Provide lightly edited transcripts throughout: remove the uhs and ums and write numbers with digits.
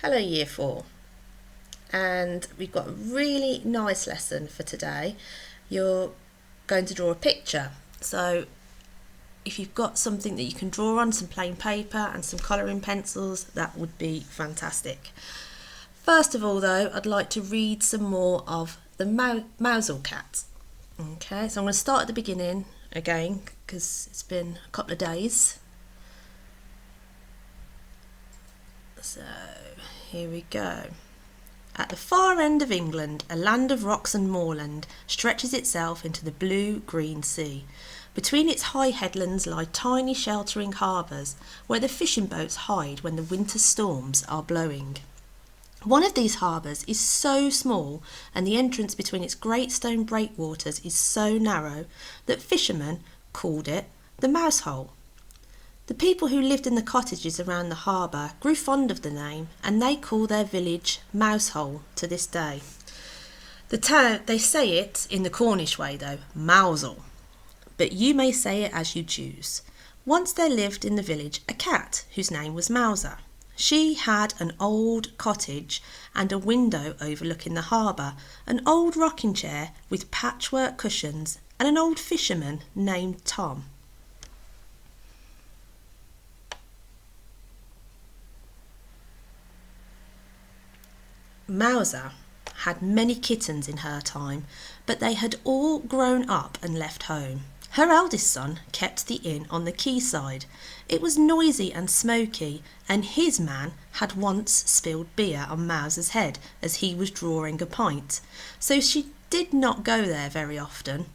Hello Year 4, and we've got a really nice lesson for today. You're going to draw a picture, so if you've got something that you can draw on, some plain paper and some colouring pencils, that would be fantastic. First of all though, I'd like to read some more of the Mousel Cat. Okay, so I'm going to start at the beginning again because it's been a couple of days. So here we go. At the far end of England, a land of rocks and moorland stretches itself into the blue-green sea. Between its high headlands lie tiny sheltering harbours where the fishing boats hide when the winter storms are blowing. One of these harbours is so small and the entrance between its great stone breakwaters is so narrow that fishermen called it the Mouse Hole. The people who lived in the cottages around the harbour grew fond of the name and they call their village Mouse Hole to this day. They say it in the Cornish way though, Mousel, but you may say it as you choose. Once there lived in the village a cat whose name was Mouser. She had an old cottage and a window overlooking the harbour, an old rocking chair with patchwork cushions and an old fisherman named Tom. Mouser had many kittens in her time, but they had all grown up and left home. Her eldest son kept the inn on the quayside. It was noisy and smoky, and his man had once spilled beer on Mouser's head as he was drawing a pint, so she did not go there very often.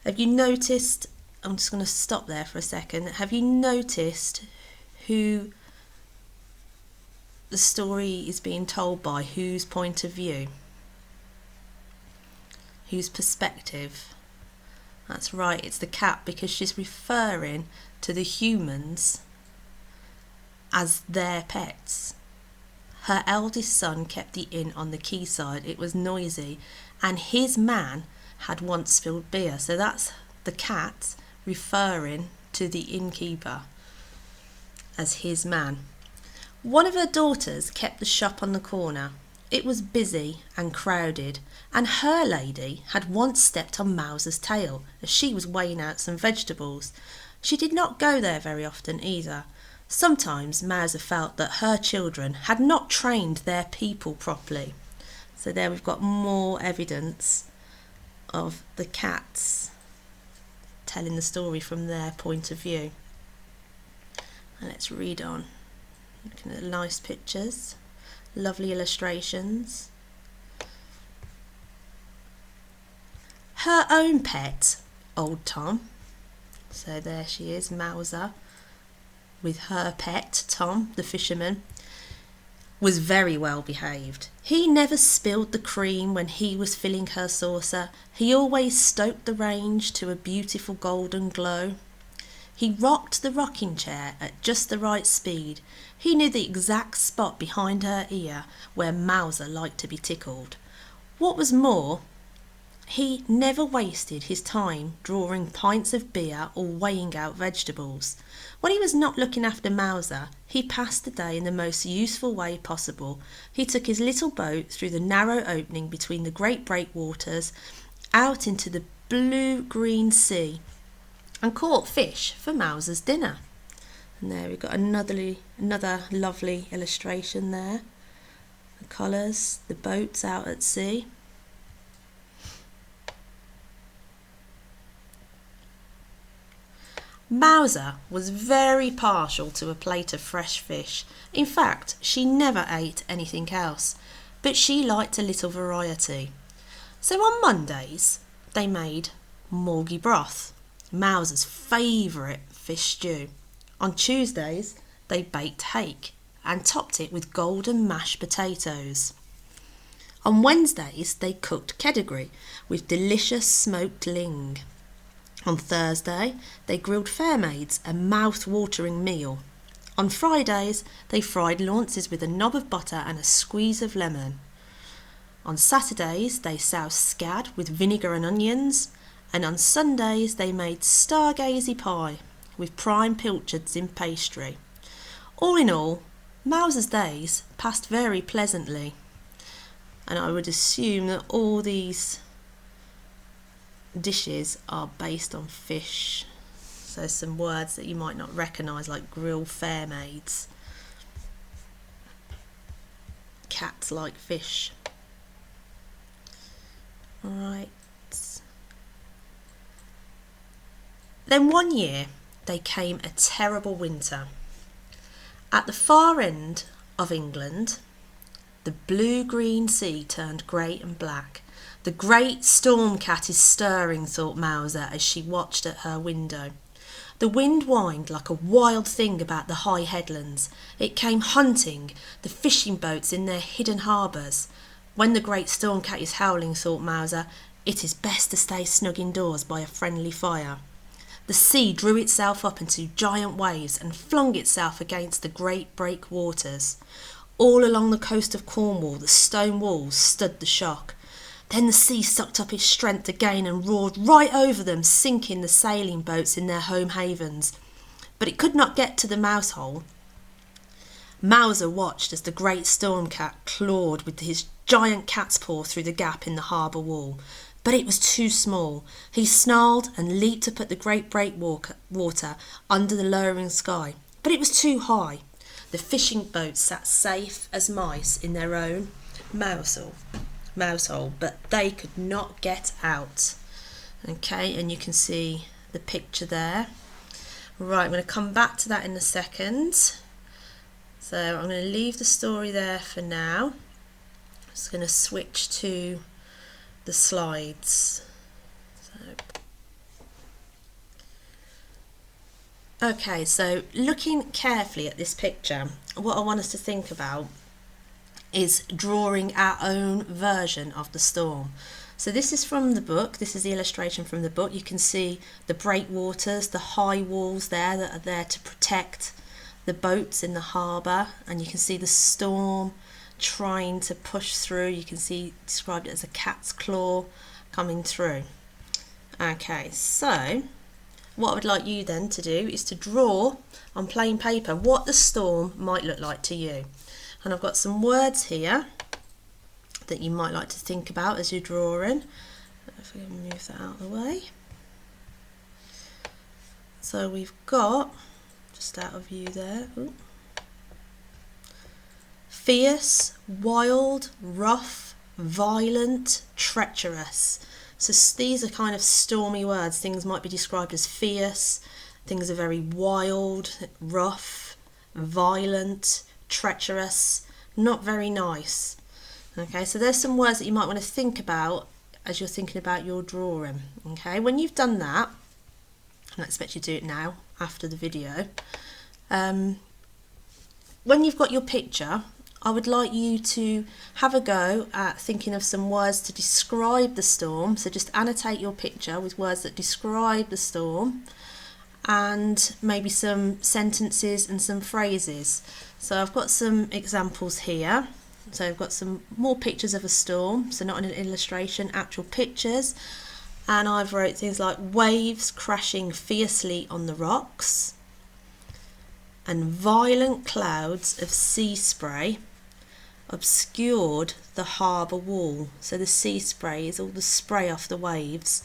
Have you noticed, I'm just going to stop there for a second, have you noticed who the story is being told by, whose point of view, whose perspective? That's right, it's the cat, because she's referring to the humans as their pets. Her eldest son kept the inn on the quayside. It was noisy and his man had once spilled beer, so that's the cat referring to the innkeeper as his man. One of her daughters kept the shop on the corner. It was busy and crowded, and her lady had once stepped on Mouser's tail as she was weighing out some vegetables. She did not go there very often either. Sometimes Mouser felt that her children had not trained their people properly. So there we've got more evidence of the cats telling the story from their point of view. And let's read on. Looking at nice pictures, lovely illustrations. Her own pet, Old Tom, so there she is, Mouser, with her pet, Tom, the fisherman, was very well behaved. He never spilled the cream when he was filling her saucer. He always stoked the range to a beautiful golden glow. He rocked the rocking chair at just the right speed. He knew the exact spot behind her ear where Mouser liked to be tickled. What was more, he never wasted his time drawing pints of beer or weighing out vegetables. When he was not looking after Mouser, he passed the day in the most useful way possible. He took his little boat through the narrow opening between the great breakwaters out into the blue-green sea and caught fish for Mouser's dinner. And there we've got another lovely illustration there. The colours, the boats out at sea. Mouser was very partial to a plate of fresh fish. In fact, she never ate anything else, but she liked a little variety. So on Mondays, they made morgie broth, Mouser's favourite fish stew. On Tuesdays, they baked hake and topped it with golden mashed potatoes. On Wednesdays, they cooked kedgeree with delicious smoked ling. On Thursday, they grilled fairmaids, a mouth-watering meal. On Fridays, they fried launces with a knob of butter and a squeeze of lemon. On Saturdays, they soused scad with vinegar and onions. And on Sundays they made stargazy pie with prime pilchards in pastry. All in all, Mouser's days passed very pleasantly, and I would assume that all these dishes are based on fish. So some words that you might not recognise, like grill fair maids. Cats like fish. Alright. Then one year there came a terrible winter. At the far end of England, the blue-green sea turned grey and black. The great storm cat is stirring, thought Mouser as she watched at her window. The wind whined like a wild thing about the high headlands. It came hunting the fishing boats in their hidden harbours. When the great storm cat is howling, thought Mouser, it is best to stay snug indoors by a friendly fire. The sea drew itself up into giant waves and flung itself against the great breakwaters. All along the coast of Cornwall the stone walls stood the shock. Then the sea sucked up its strength again and roared right over them, sinking the sailing boats in their home havens. But it could not get to the mouse hole. Mouser watched as the great storm cat clawed with his giant cat's paw through the gap in the harbour wall. But it was too small. He snarled and leaped up at the great breakwater under the lowering sky. But it was too high. The fishing boats sat safe as mice in their own mouse hole, but they could not get out. Okay, and you can see the picture there. Right, I'm going to come back to that in a second. So I'm going to leave the story there for now. I'm just going to switch to the slides. Okay, so looking carefully at this picture, what I want us to think about is drawing our own version of the storm. So this is from the book, this is the illustration from the book. You can see the breakwaters, the high walls there that are there to protect the boats in the harbour, and you can see the storm trying to push through. You can see described it as a cat's claw coming through. Okay, so what I would like you then to do is to draw on plain paper what the storm might look like to you. And I've got some words here that you might like to think about as you're drawing. If we can move that out of the way. So we've got, just out of view there, fierce, wild, rough, violent, treacherous. So these are kind of stormy words. Things might be described as fierce, things are very wild, rough, violent, treacherous, not very nice. Okay, so there's some words that you might want to think about as you're thinking about your drawing. Okay, when you've done that, and I expect you to do it now after the video, when you've got your picture, I would like you to have a go at thinking of some words to describe the storm. So just annotate your picture with words that describe the storm, and maybe some sentences and some phrases. So I've got some examples here. So I've got some more pictures of a storm, so not an illustration, actual pictures. And I've wrote things like waves crashing fiercely on the rocks, and violent clouds of sea spray obscured the harbour wall. So the sea spray is all the spray off the waves.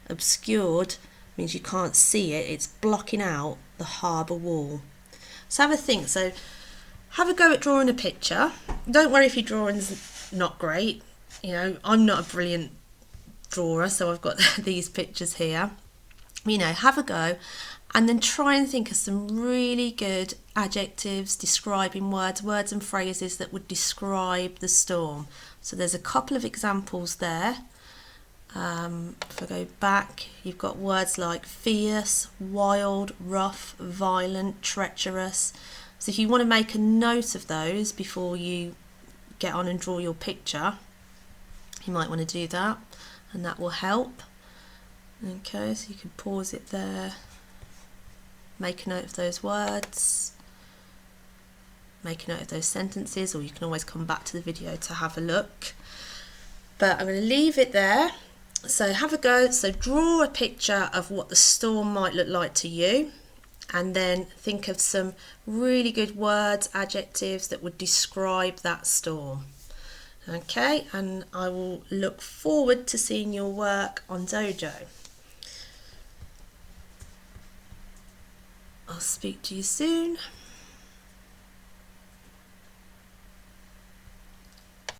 Obscured means you can't see it, it's blocking out the harbour wall. So have a think. So have a go at drawing a picture. Don't worry if your drawing's not great. You know, I'm not a brilliant drawer, so I've got these pictures here. You know, have a go and then try and think of some really good adjectives, describing words and phrases that would describe the storm. So there's a couple of examples there. If I go back, you've got words like fierce, wild, rough, violent, treacherous. So if you want to make a note of those before you get on and draw your picture, you might want to do that, and that will help. Okay, so you can pause it there, make a note of those words, make a note of those sentences, or you can always come back to the video to have a look. But I'm going to leave it there. So have a go. So draw a picture of what the storm might look like to you, and then think of some really good words, adjectives that would describe that storm. Okay, and I will look forward to seeing your work on Dojo. I'll speak to you soon.